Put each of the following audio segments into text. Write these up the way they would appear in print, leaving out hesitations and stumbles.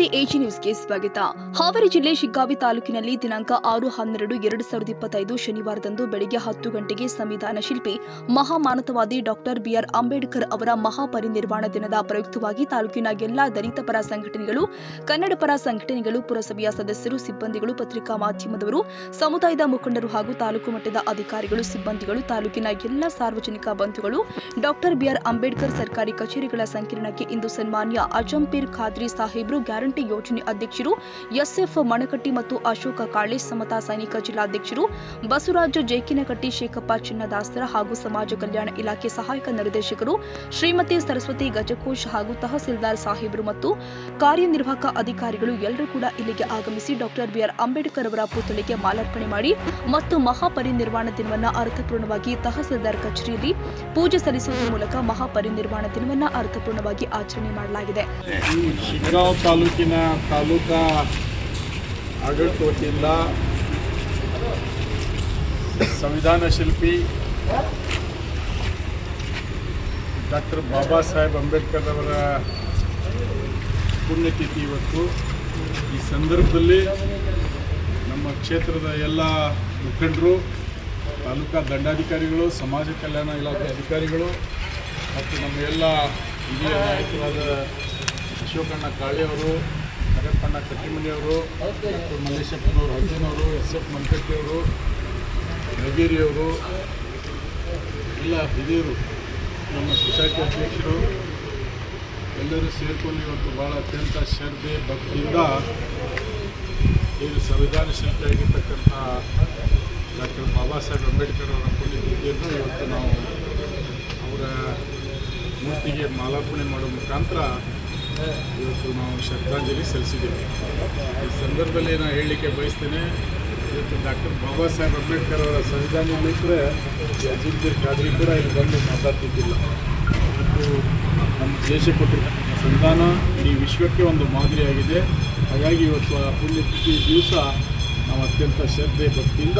ನಮಸ್ತೆ ಎಜಿ ನ್ಯೂಸ್ಗೆ ಸ್ವಾಗತ. ಹಾವೇರಿ ಜಿಲ್ಲೆ ಶಿಗ್ಗಾವಿ ತಾಲೂಕಿನಲ್ಲಿ ದಿನಾಂಕ 6-12-2025 ಶನಿವಾರದಂದು ಬೆಳಗ್ಗೆ 10 ಗಂಟೆಗೆ ಸಂವಿಧಾನ ಶಿಲ್ಪಿ ಮಹಾಮಾನವತಾವಾದಿ ಡಾಕ್ಟರ್ ಬಿಆರ್ ಅಂಬೇಡ್ಕರ್ ಅವರ ಮಹಾಪರಿನಿರ್ವಾಣ ದಿನದ ಪ್ರಯುಕ್ತವಾಗಿ ತಾಲೂಕಿನ ಎಲ್ಲಾ ದಲಿತ ಪರ ಸಂಘಟನೆಗಳು, ಕನ್ನಡ ಪರ ಸಂಘಟನೆಗಳು, ಪುರಸಭೆಯ ಸದಸ್ಯರು, ಸಿಬ್ಬಂದಿಗಳು, ಪತ್ರಿಕಾ ಮಾಧ್ಯಮದವರು, ಸಮುದಾಯದ ಮುಖಂಡರು ಹಾಗೂ ತಾಲೂಕು ಮಟ್ಟದ ಅಧಿಕಾರಿಗಳು, ಸಿಬ್ಬಂದಿಗಳು, ತಾಲೂಕಿನ ಎಲ್ಲ ಸಾರ್ವಜನಿಕ ಬಂಧುಗಳು ಡಾಕ್ಟರ್ ಬಿಆರ್ ಅಂಬೇಡ್ಕರ್ ಸರ್ಕಾರಿ ಕಚೇರಿಗಳ ಸಂಕೀರ್ಣಕ್ಕೆ ಇಂದು ಸನ್ಮಾನ್ಯ ಅಜಂಪೀರ್ ಖಾದ್ರಿ ಸಾಹೇಬ್ರು, ಗ್ಯಾರಂಟಿ ಯೋಜನೆ ಅಧ್ಯಕ್ಷರು ಎಸ್ಎಫ್ ಮಣಕಟ್ಟಿ ಮತ್ತು ಅಶೋಕ ಕಾಳೆ, ಸಮತಾ ಸೈನಿಕ ಜಿಲ್ಲಾಧ್ಯಕ್ಷರು ಬಸವರಾಜ ಜೇಕಿನಕಟ್ಟಿ, ಶೇಖಪ್ಪ ಚಿನ್ನದಾಸರ ಹಾಗೂ ಸಮಾಜ ಕಲ್ಯಾಣ ಇಲಾಖೆ ಸಹಾಯಕ ನಿರ್ದೇಶಕರು ಶ್ರೀಮತಿ ಸರಸ್ವತಿ ಗಜಕೋಶ್ ಹಾಗೂ ತಹಸೀಲ್ದಾರ್ ಸಾಹೇಬ್ರು ಮತ್ತು ಕಾರ್ಯನಿರ್ವಾಹಕ ಅಧಿಕಾರಿಗಳು ಎಲ್ಲರೂ ಕೂಡ ಇಲ್ಲಿಗೆ ಆಗಮಿಸಿ ಡಾಕ್ಟರ್ ಬಿಆರ್ ಅಂಬೇಡ್ಕರ್ ಅವರ ಪುತ್ಥಳಿಗೆ ಮಾಲಾರ್ಪಣೆ ಮಾಡಿ ಮತ್ತು ಮಹಾಪರಿನಿರ್ವಾಣ ದಿನವನ್ನು ಅರ್ಥಪೂರ್ಣವಾಗಿ ತಹಸೀಲ್ದಾರ್ ಕಚೇರಿಯಲ್ಲಿ ಪೂಜೆ ಸಲ್ಲಿಸುವುದರ ಮೂಲಕ ಮಹಾಪರಿನಿರ್ವಾಣ ದಿನವನ್ನು ಅರ್ಥಪೂರ್ಣವಾಗಿ ಆಚರಣೆ ಮಾಡಲಾಗಿದೆ. ಶಿಗ್ಗಾಂವ್ ತಾಲೂಕಿನ ತಾಲೂಕಾ ಆಡಳಿತ ವತಿಯಿಂದ ಸಂವಿಧಾನ ಶಿಲ್ಪಿ ಡಾಕ್ಟರ್ ಬಾಬಾ ಸಾಹೇಬ್ ಅಂಬೇಡ್ಕರ್ ಅವರ ಪುಣ್ಯತಿಥಿ ಇವತ್ತು. ಈ ಸಂದರ್ಭದಲ್ಲಿ ನಮ್ಮ ಕ್ಷೇತ್ರದ ಎಲ್ಲ ಮುಖಂಡರು, ತಾಲೂಕಾ ದಂಡಾಧಿಕಾರಿಗಳು, ಸಮಾಜ ಕಲ್ಯಾಣ ಇಲಾಖೆ ಅಧಿಕಾರಿಗಳು ಮತ್ತು ನಮ್ಮ ಎಲ್ಲ ಹಿರಿಯ ನಾಯಕರಾದ ಅಶೋಕಣ್ಣ ಕಾಳೆಯವರು, ನಗಪ್ಪಣ್ಣ ಕಟ್ಟಿಮನಿಯವರು ಮತ್ತು ಮಲ್ಲೇಶಪ್ಪನವರು, ಅರ್ಜುನವರು, ಎಸ್ಎಫ್ ಮಣಕಟ್ಟಿಯವರು, ನಗೇರಿಯವರು, ಎಲ್ಲ ಹಿರಿಯರು, ನಮ್ಮ ಸೊಸೈಟಿ ಅಧ್ಯಕ್ಷರು ಎಲ್ಲರೂ ಸೇರಿಕೊಂಡು ಇವತ್ತು ಭಾಳ ಅತ್ಯಂತ ಶ್ರದ್ಧೆ ಭಕ್ತಿಯಿಂದ ಇದು ಸಂವಿಧಾನ ಶಿಲ್ಪಿಯಾಗಿರ್ತಕ್ಕಂಥ ಡಾಕ್ಟರ್ ಬಾಬಾ ಸಾಹೇಬ್ ಅಂಬೇಡ್ಕರ್ ಅವರ ಪುಣ್ಯತಿಥಿಯನ್ನು ಇವತ್ತು ನಾವು ಅವರ ಮೂರ್ತಿಗೆ ಮಾಲಾರ್ಪಣೆ ಮಾಡುವ ಮುಖಾಂತರ ಇವತ್ತು ನಾವು ಶ್ರದ್ಧಾಂಜಲಿ ಸಲ್ಲಿಸಿದ್ದೇವೆ. ಈ ಸಂದರ್ಭದಲ್ಲಿ ನಾನು ಹೇಳಲಿಕ್ಕೆ ಬಯಸ್ತೇನೆ, ಇವತ್ತು ಡಾಕ್ಟರ್ ಬಾಬಾ ಸಾಹೇಬ್ ಅಂಬೇಡ್ಕರ್ ಅವರ ಸಂವಿಧಾನ ಇದ್ದರೆ ಅಜಂಪೀರ್ ಖಾದ್ರಿ ಕೂಡ ಇಲ್ಲಿ ಬಂದು ಮಾತಾಡ್ತಿದ್ದಿಲ್ಲ. ಇವತ್ತು ನಮ್ಮ ದೇಶ ಕೊಟ್ಟಿರ್ತಕ್ಕಂಥ ಸಂವಿಧಾನ ಇಡೀ ವಿಶ್ವಕ್ಕೆ ಒಂದು ಮಾದರಿಯಾಗಿದೆ. ಹಾಗಾಗಿ ಇವತ್ತು ಆ ಪುಣ್ಯತಿಥಿ ದಿವಸ ನಾವು ಅತ್ಯಂತ ಶ್ರದ್ಧೆ ಭಕ್ತಿಯಿಂದ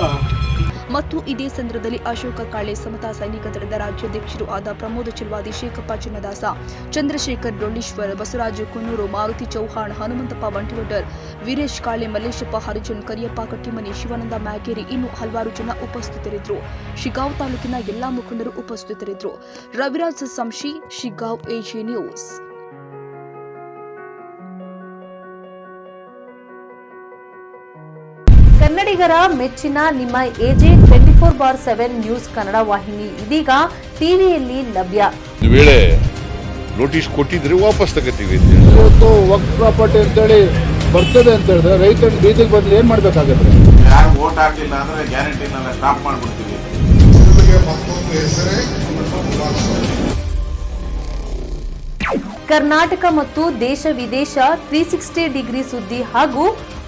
ಮತ್ತು ಇದೇ ಸಂದರ್ಭದಲ್ಲಿ ಅಶೋಕ ಕಾಳೆ, ಸಮತಾ ಸೈನಿಕ ದಳದ ರಾಜ್ಯಾಧ್ಯಕ್ಷರು ಆದ ಪ್ರಮೋದ ಚಿಲ್ವಾದಿ, ಶೇಖಪ್ಪ ಚಿನ್ನದಾಸ, ಚಂದ್ರಶೇಖರ್ ಡೊಳ್ಳೀಶ್ವರ್, ಬಸವರಾಜ ಕುನ್ನೂರು, ಮಾರುತಿ ಚೌಹಾಣ್, ಹನುಮಂತಪ್ಪ ಬಂಟಿವಟರ್, ವೀರೇಶ್ ಕಾಳೆ, ಮಲ್ಲೇಶಪ್ಪ ಹರಿಜನ್, ಕರಿಯಪ್ಪ ಕಟ್ಟಿಮನಿ, ಶಿವಾನಂದ ಮ್ಯಾಗೇರಿ ಇನ್ನೂ ಹಲವಾರು ಜನ ಉಪಸ್ಥಿತರಿದ್ದರು. ಶಿಗ್ಗಾಂವ್ ತಾಲೂಕಿನ ಎಲ್ಲಾ ಮುಖಂಡರು ಉಪಸ್ಥಿತರಿದ್ದರು. Raviraj Samshi, Shiggaon AG news. ಕನ್ನಡಿಗರ ಮೆಚ್ಚಿನ ನಿಮ್ಮ ಎಜೆ 24/7 ನ್ಯೂಸ್ ಕನ್ನಡ ವಾಹಿನಿ ಇದೀಗ ಟಿವಿಯಲ್ಲಿ ಲಭ್ಯ. ವೇಳೆ ನೋಟಿಸ್ ಕೊಟ್ಟಿದ್ರೆ ವಾಪಸ್ ತಗೋತೀವಿ. ಇವತ್ತು ವಕ್ಫ್ ಪ್ರಾಪರ್ಟಿ ಅಂತೇಳಿ ಬರ್ತದೆ ಅಂತ ಹೇಳಿದ್ರೆ ರೈತರು ಬೀದಿಗೆ ಬದಲು ಏನು ಮಾಡಬೇಕಾಗುತ್ತೆ? ಯಾರು ವೋಟ್ ಹಾಕಲಿಲ್ಲ ಅಂದ್ರೆ ಗ್ಯಾರಂಟಿನೆಲ್ಲ ಸ್ಟಾಪ್ ಮಾಡಿಬಿಡ್ತೀವಿ. ಕರ್ನಾಟಕ ಮತ್ತು ದೇಶ ವಿದೇಶ 360 ಡಿಗ್ರಿ ಸುದ್ದಿ ಹಾಗೂ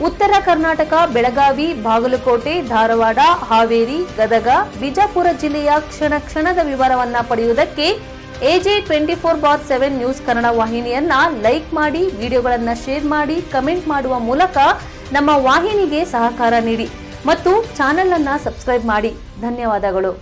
ಉತ್ತರ ಕರ್ನಾಟಕ, ಬೆಳಗಾವಿ, ಬಾಗಲಕೋಟೆ, ಧಾರವಾಡ, ಹಾವೇರಿ, ಗದಗ, ಬಿಜಾಪುರ ಜಿಲ್ಲೆಯ ಕ್ಷಣ ಕ್ಷಣದ ವಿವರವನ್ನ ಪಡೆಯುವುದಕ್ಕೆ ಎಜೆ 24/7 ನ್ಯೂಸ್ ಕನ್ನಡ ವಾಹಿನಿಯನ್ನ ಲೈಕ್ ಮಾಡಿ, ವಿಡಿಯೋಗಳನ್ನ ಶೇರ್ ಮಾಡಿ, ಕಮೆಂಟ್ ಮಾಡುವ ಮೂಲಕ ನಮ್ಮ ವಾಹಿನಿಗೆ ಸಹಕಾರ ನೀಡಿ ಮತ್ತು ಚಾನೆಲ್ ಅನ್ನ ಸಬ್ಸ್ಕ್ರೈಬ್ ಮಾಡಿ. ಧನ್ಯವಾದಗಳು.